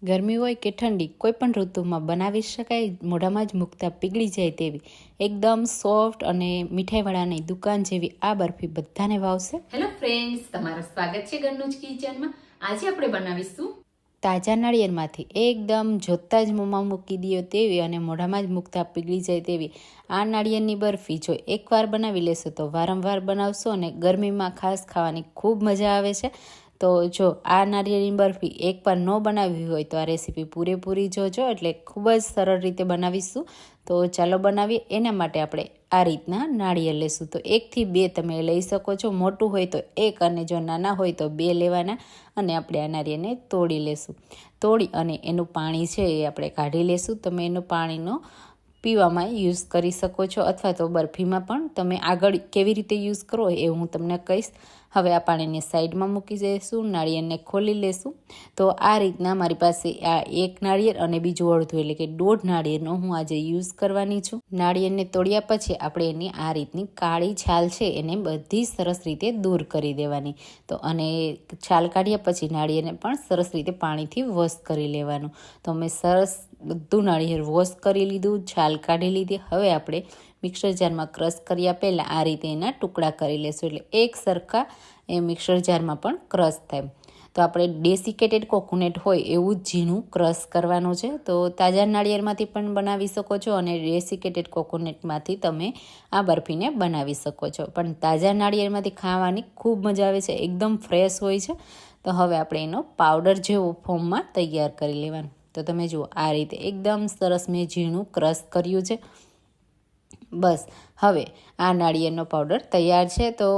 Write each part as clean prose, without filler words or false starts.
ગરમી હોય કે ઠંડી કોઈ પણ ઋતુમાં બનાવી શકાય, મોઢામાં જ મૂકતા પીગળી જાય તેવી એકદમ સોફ્ટ અને મીઠાઈવાળાની દુકાન જેવી આ બરફી બધાને ભાવશે. હેલો ફ્રેન્ડ્સ, તમારું સ્વાગત છે ઘરનું જ કિચનમાં. આજે આપણે બનાવીશું તાજા નાળિયેરમાંથી એકદમ જોતા જ મોંમાં મૂકી દો તેવી અને મોઢામાં જ મૂકતા પીગળી જાય તેવી આ નાળિયેરની બરફી જો એકવાર બનાવી લેશો તો વારંવાર બનાવશો અને ગરમીમાં ખાસ ખાવાની ખૂબ મજા આવે છે. તો જો આ નાળિયેરની બરફી એકવાર ન બનાવી હોય તો આ રેસીપી પૂરેપૂરી જોજો, એટલે ખૂબ જ સરળ રીતે બનાવીશું. તો ચાલો બનાવીએ. એના માટે આપણે આ રીતના નાળિયેર લેશું. તો 1 થી 2 તમે લઈ શકો છો, મોટું હોય તો 1 અને જો નાના હોય તો 2 લેવાના. અને આપણે આ નાળિયેરને તોડી લેશું. તોડી અને એનું પાણી છે એ આપણે કાઢી લેશું. તમે એનું પાણીનો પીવામાં યુઝ કરી શકો છો અથવા તો બરફીમાં પણ તમે આગળ કેવી રીતે યુઝ કરો એ હું તમને કહીશ. હવે આ પાણીને સાઈડમાં મૂકી દઈશું, નાળિયેરને ખોલી લેશું. તો આ રીતના મારી પાસે આ એક નાળિયેર અને બીજું અડધું એટલે કે 1.5 નાળિયેરનો હું આજે યુઝ કરવાની છું. નાળિયેરને તોડ્યા પછી આપણે એની આ રીતની કાળી છાલ છે એને બધી સરસ રીતે દૂર કરી દેવાની. તો અને છાલ કાઢ્યા પછી નાળિયેરને પણ સરસ રીતે પાણીથી વોશ કરી લેવાનું. તો મેં સરસ બધું નાળિયેર વોશ કરી લીધું, છાલ કાઢી લીધી. હવે આપણે મિક્સર જારમાં ક્રશ કર્યા પહેલાં આ રીતે એના ટુકડા કરી લેશું, એટલે એક સરખા એ મિક્સર જારમાં પણ ક્રશ થાય. તો આપણે ડેસિકેટેડ કોકોનટ હોય એવું જ ઝીણું ક્રશ કરવાનું છે. તો તાજા નાળિયેરમાંથી પણ બનાવી શકો છો અને ડેસિકેટેડ કોકોનટમાંથી તમે આ બરફીને બનાવી શકો છો. પણ તાજા નાળિયેરમાંથી ખાવાની ખૂબ મજા આવે છે, એકદમ ફ્રેશ હોય છે. તો હવે આપણે એનો પાવડર જેવો ફોર્મમાં તૈયાર કરી લેવાનું. તો તમે જુઓ આ રીતે એકદમ સરસ મેં ઝીણું ક્રશ કર્યું છે. બસ હવે આ નાળિયેરનો પાવડર તૈયાર છે. તો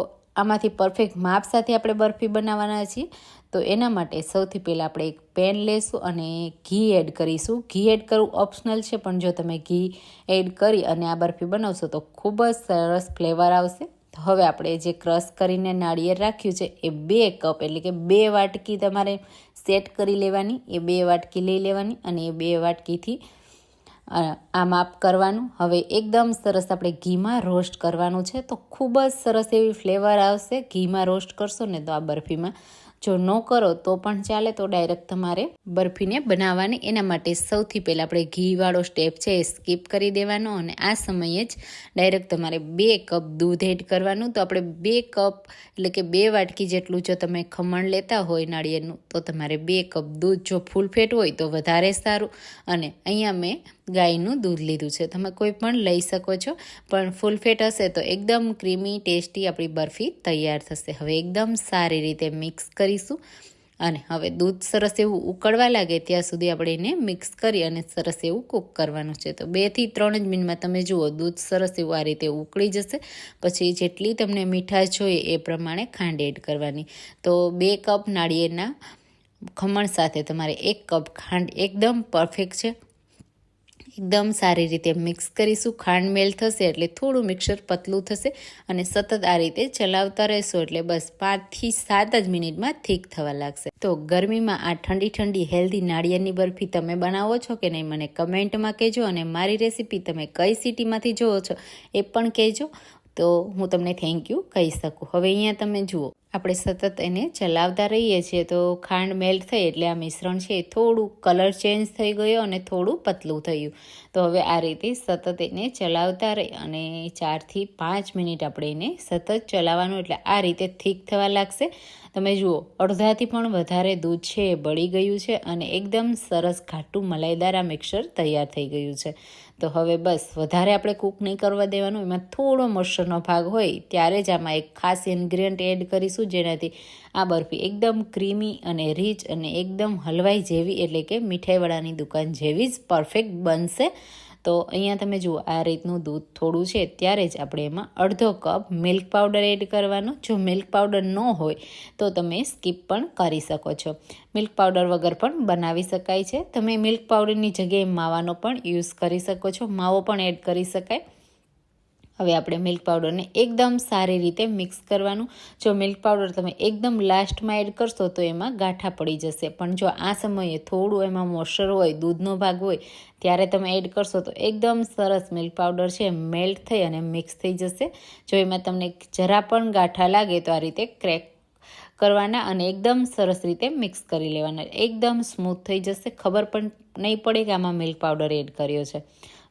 આમાંથી પરફેક્ટ માપ સાથે આપણે બરફી બનાવવાના છીએ. તો એના માટે સૌથી પહેલાં આપણે એક પેન લેશું અને ઘી એડ કરીશું. ઘી એડ કરવું ઓપ્શનલ છે, પણ જો તમે ઘી એડ કરી અને આ બરફી બનાવશો તો ખૂબ જ સરસ ફ્લેવર આવશે. તો હવે આપણે જે ક્રશ કરીને નાળિયેર રાખ્યું છે એ 2 કપ એટલે કે 2 વાટકી તમારે સેટ કરી લેવાની. એ 2 વાટકી લઈ લેવાની અને એ 2 વાટકીથી આ માપ કરવાનું. હવે એકદમ સરસ આપણે ઘીમાં રોસ્ટ કરવાનું છે. તો ખૂબ જ સરસ એવી ફ્લેવર આવશે. ઘીમાં રોસ્ટ કરશો ને તો આ બરફીમાં, જો ન કરો તો પણ ચાલે, તો ડાયરેક્ટ તમારે બરફીને બનાવવાની. એના માટે સૌથી પહેલાં આપણે ઘીવાળો સ્ટેપ છે એ સ્કીપ કરી દેવાનો અને આ સમયે જ ડાયરેક્ટ તમારે 2 કપ દૂધ એડ કરવાનું. તો આપણે 2 કપ એટલે કે 2 વાટકી જેટલું જો તમે ખમણ લેતા હોય નાળિયેરનું તો તમારે 2 કપ દૂધ, જો ફૂલ ફેટ હોય તો વધારે સારું. અને અહીંયા મેં ગાયનું દૂધ લીધું છે, તમે કોઈ પણ લઈ શકો છો, પણ ફૂલ ફેટ હશે તો એકદમ ક્રીમી ટેસ્ટી આપણી બરફી તૈયાર થશે. હવે એકદમ સારી રીતે મિક્સ કરીશું અને હવે દૂધ સરસ એવું ઉકળવા લાગે ત્યાં સુધી આપણે એને મિક્સ કરી અને સરસ એવું કૂક કરવાનું છે. તો 2 થી 3 જ મિનિટમાં તમે જુઓ દૂધ સરસ એવું આ રીતે ઉકળી જશે. પછી જેટલી તમને મીઠાશ જોઈએ એ પ્રમાણે ખાંડ એડ કરવાની. તો 2 કપ નાળિયેરના ખમણ સાથે તમારે 1 કપ ખાંડ એકદમ પરફેક્ટ છે. એકદમ સારી રીતે મિક્સ કરીશું. ખાંડ મેલ્ટ થશે એટલે થોડું મિક્સર પતલું થશે અને સતત આ રીતે ચલાવતા રહેશો એટલે બસ 5 થી 7 જ મિનિટમાં થીક થવા લાગશે. તો ગરમીમાં આ ઠંડી ઠંડી હેલ્ધી નાળિયેરની બરફી તમે બનાવો છો કે નહીં મને કમેન્ટમાં કહેજો. અને મારી રેસીપી તમે કઈ સિટીમાંથી જોવો છો એ પણ કહેજો, તો હું તમને થેન્ક યુ કહી શકું. હવે અહીંયા તમે જુઓ આપણે સતત એને ચલાવતા રહીએ છીએ તો ખાંડ મેલ્ટ થઈ એટલે આ મિશ્રણ છે એ થોડું કલર ચેન્જ થઈ ગયો અને થોડું પતલું થયું. તો હવે આ રીતે સતત એને ચલાવતા રહી અને 4 થી 5 મિનિટ આપણે એને સતત ચલાવવાનું, એટલે આ રીતે થીક થવા લાગશે. તમે જુઓ અડધાથી પણ વધારે દૂધ છે એ બળી ગયું છે અને એકદમ સરસ ઘાટું મલાઈદાર આ મિક્સર તૈયાર થઈ ગયું છે. તો હવે બસ વધારે આપણે કૂક નહીં કરવા દેવાનું. એમાં થોડો મોઇશ્ચરનો ભાગ હોય ત્યારે જ આમાં એક ખાસ ઇન્ગ્રીડિયન્ટ એડ કરીશું, જેનાથી આ બરફી એકદમ ક્રીમી અને રીચ અને એકદમ હલવાઈ જેવી એટલે કે મીઠાઈવાળાની દુકાન જેવી જ પરફેક્ટ બનશે. તો અહીંયા તમે જુઓ આ રીતનું દૂધ થોડું છે ત્યારે જ આપણે એમાં અડધો કપ મિલ્ક પાવડર એડ કરવાનો. જો મિલ્ક પાવડર ન હોય તો તમે સ્કીપ પણ કરી શકો છો. મિલ્ક પાવડર વગર પણ બનાવી શકાય છે. તમે મિલ્ક પાવડરની જગ્યાએ માવાનો પણ યુઝ કરી શકો છો, માવો પણ એડ કરી શકાય. હવે આપણે મિલ્ક પાવડરને એકદમ સારી રીતે મિક્સ કરવાનું. જો મિલ્ક પાવડર તમે એકદમ લાસ્ટમાં એડ કરશો તો એમાં ગાંઠા પડી જશે, પણ જો આ સમયે થોડું એમાં મોઇશ્ચર હોય, દૂધનો ભાગ હોય ત્યારે તમે એડ કરશો તો એકદમ સરસ મિલ્ક પાવડર છે મેલ્ટ થઈ અને મિક્સ થઈ જશે. જો એમાં તમને જરા પણ ગાંઠા લાગે તો આ રીતે ક્રેક કરવાના અને એકદમ સરસ રીતે મિક્સ કરી લેવાના. એકદમ સ્મૂથ થઈ જશે, ખબર પણ નહીં પડે કે આમાં મિલ્ક પાવડર એડ કર્યો છે.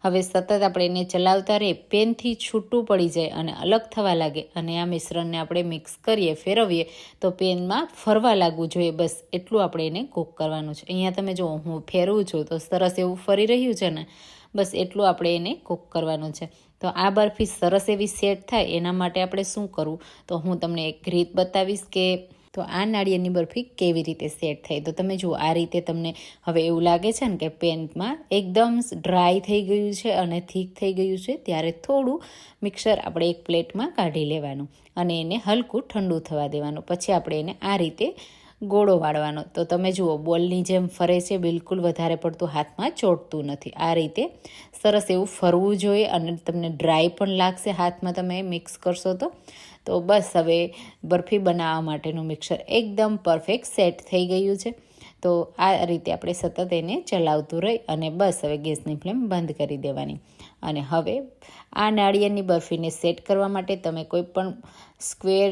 હવે સતત આપણે એને ચલાવતા રહીએ, પેનથી છૂટું પડી જાય અને અલગ થવા લાગે અને આ મિશ્રણને આપણે મિક્સ કરીએ, ફેરવીએ તો પેનમાં ફરવા લાગવું જોઈએ. બસ એટલું આપણે એને કૂક કરવાનું છે. અહીંયા તમે જુઓ, હું ફેરવું છું તો સરસ એવું ફરી રહ્યું છે ને, બસ એટલું આપણે એને કૂક કરવાનું છે. તો આ બરફી સરસ એવી સેટ થાય એના માટે આપણે શું કરવું, તો હું તમને એક રીત બતાવીશ કે તો આ નાળિયેરની બરફી કેવી રીતે સેટ થાય. તો તમે જુઓ, આ રીતે તમને હવે એવું લાગે છે ને કે પેનમાં એકદમ ડ્રાય થઈ ગયું છે અને થીક થઈ ગયું છે, ત્યારે થોડું મિક્સર આપણે એક પ્લેટમાં કાઢી લેવાનું અને એને હલકું ઠંડુ થવા દેવાનું. પછી આપણે એને આ રીતે ગોળો વાળવાનો. તો તમે જુઓ, બોલની જેમ ફરે છે, બિલકુલ વધારે પડતું હાથમાં ચોંટતું નથી. આ રીતે સરસ એવું ફરવું જોઈએ અને તમને ડ્રાય પણ લાગશે હાથમાં તમે મિક્સ કરશો તો બસ હવે બરફી બનાવવા માટેનું મિક્સર એકદમ પરફેક્ટ સેટ થઈ ગયું છે. તો આ રીતે આપણે સતત એને ચલાવતું રહી અને બસ હવે ગેસની ફ્લેમ બંધ કરી દેવાની. અને હવે આ નાળિયેરની બરફીને સેટ કરવા માટે તમે કોઈ પણ સ્ક્વેર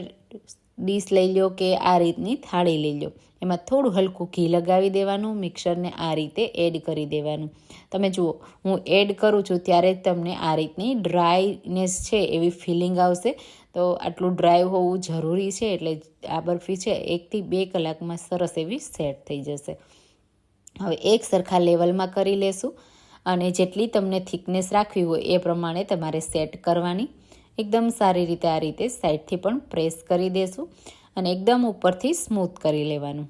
ડીશ લઈ લો કે આ રીતની થાળી લઈ લો, એમાં થોડું હલકું ઘી લગાવી દેવાનું, મિક્સરને આ રીતે એડ કરી દેવાનું. તમે જુઓ, હું એડ કરું છું ત્યારે તમને આ રીતની ડ્રાયનેસ છે એવી ફિલિંગ આવશે. તો આટલું ડ્રાય હોવું જરૂરી છે, એટલે આ બરફી છે 1 થી 2 કલાકમાં સરસ એવી સેટ થઈ જશે. હવે એક સરખા લેવલમાં કરી લેશું અને જેટલી તમને થિકનેસ રાખવી હોય એ પ્રમાણે તમારે સેટ કરવાની. એકદમ સારી રીતે આ રીતે સાઈડથી પણ પ્રેસ કરી દેશું અને એકદમ ઉપરથી સ્મૂથ કરી લેવાનું.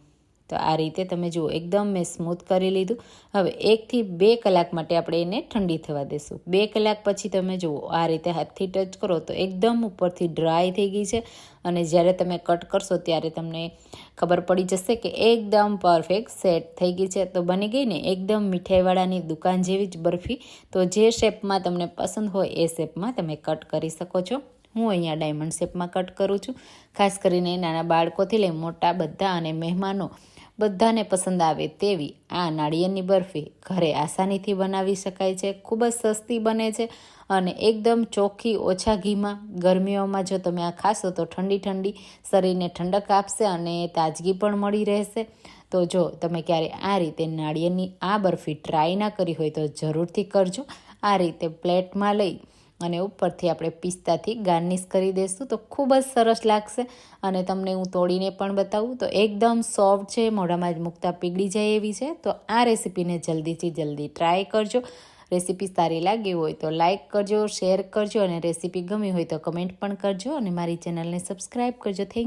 તો આ રીતે તમે જુઓ, એકદમ મેં સ્મૂથ કરી લીધું. હવે 1 થી 2 કલાક માટે આપણે એને ઠંડી થવા દેશું. 2 કલાક પછી તમે જુઓ, આ રીતે હાથથી ટચ કરો તો એકદમ ઉપરથી ડ્રાય થઈ ગઈ છે અને જ્યારે તમે કટ કરશો ત્યારે તમને ખબર પડી જશે કે એકદમ પરફેક્ટ સેટ થઈ ગઈ છે. તો બની ગઈ ને એકદમ મીઠાઈવાળાની દુકાન જેવી જ બરફી. તો જે શેપમાં તમને પસંદ હોય એ શેપમાં તમે કટ કરી શકો છો. હું અહીંયા ડાયમંડ શેપમાં કટ કરું છું. ખાસ કરીને નાના બાળકોથી લઈ મોટા બધા અને મહેમાનો બધાને પસંદ આવે તેવી આ નાળિયેરની બરફી ઘરે આસાનીથી બનાવી શકાય છે. ખૂબ જ સસ્તી બને છે અને એકદમ ચોખ્ખી, ઓછા ઘીમાં. ગરમીઓમાં જો તમે આ ખાશો તો ઠંડી ઠંડી શરીરને ઠંડક આપશે અને તાજગી પણ મળી રહેશે. તો જો તમે ક્યારે આ રીતે નાળિયેરની આ બરફી ટ્રાય ના કરી હોય તો જરૂરથી કરજો. આ રીતે પ્લેટમાં લઈ અને ઉપરથી આપણે પિસ્તાથી ગાર્નિશ કરી દઈશું તો ખૂબ જ સરસ લાગશે. અને તમને હું તોડીને પણ બતાવું તો એકદમ સોફ્ટ છે, મોઢામાં જ મૂકતા પીગળી જાય એવી છે. તો આ રેસીપીને જલ્દીથી જલ્દી ટ્રાય કરજો. રેસીપી સારી લાગી હોય તો લાઇક કરજો, શેર કરજો અને રેસીપી ગમી હોય તો કમેન્ટ પણ કરજો અને મારી ચેનલને સબસ્ક્રાઈબ કરજો. થેન્ક